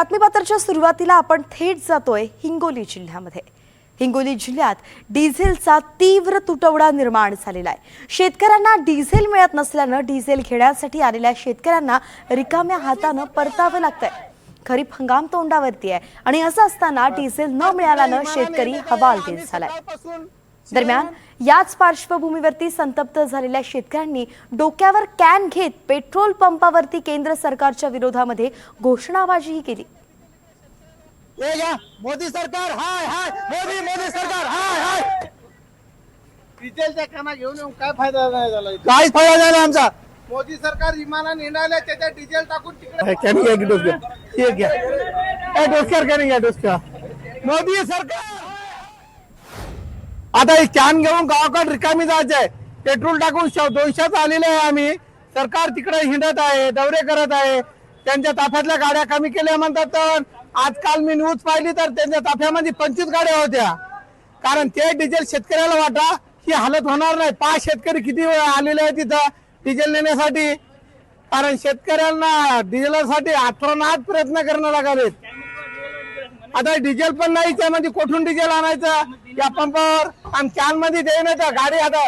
बातमीपत्राच्या सुरुवातीला आपण थेट जातोय हिंगोली जिल्ह्यामध्ये। हिंगोली जिल्ह्यात डिझेलचा तीव्र तुटवडा निर्माण झालेला आहे। शेतकऱ्यांना डिझेल मिळत नसल्याने डिझेल घेण्यासाठी आलेल्या शेतकऱ्यांना रिकाम्या हाताने परतावे लागतंय। खरीप हंगाम तोंडावरती आहे आणि असं असताना डिझेल न मिळाल्याने शेतकरी हवालदिल झालाय। दरम्यान याच पार्श्वभूमीवरती संतप्त झालेल्या शेतकऱ्यांनी डोक्यावर कॅन घेत पेट्रोल पंपावरती केंद्र सरकारच्या विरोधामध्ये घोषणाबाजी केली। मोदी सरकार हाय हाय, मोदी सरकार हाय हाय। डिझेलच्या खाना घेऊन येऊन काय फायदा नाही झाला? काहीच फायदा नाही झाला आमचा। मोदी सरकार विमानाने निघाले, त्याच्यात डिझेल टाकून तिकडे कॅन घ्या की डोक्या, ठीक घ्या ए डोक्यावर कॅन घ्या डोक्या। मोदी सरकार आता ही कॅन घेऊन गावाकडे रिकामी जायचंय। पेट्रोल टाकून 200 आलेले आहे आम्ही। सरकार तिकडे हिंडत आहे, दौरे करत आहे। त्यांच्या ताफ्यातल्या गाड्या कमी केल्या म्हणतात, तर आजकाल मी न्यूज पाहिली तर त्यांच्या ताफ्यामध्ये 25 गाड्या होत्या। कारण ते डिझेल शेतकऱ्याला वाटा ही हालत होणार नाही। 5 शेतकरी किती वेळ आलेले आहेत तिथं डिझेल नेण्यासाठी। कारण शेतकऱ्यांना डिझेलसाठी आठवणात प्रयत्न करणं लागलेत। आता डिझेल पण नाही, त्यामध्ये कुठून डिझेल आणायचं या पंपावर आणि कॅन मध्ये देण्याचं गाडी आता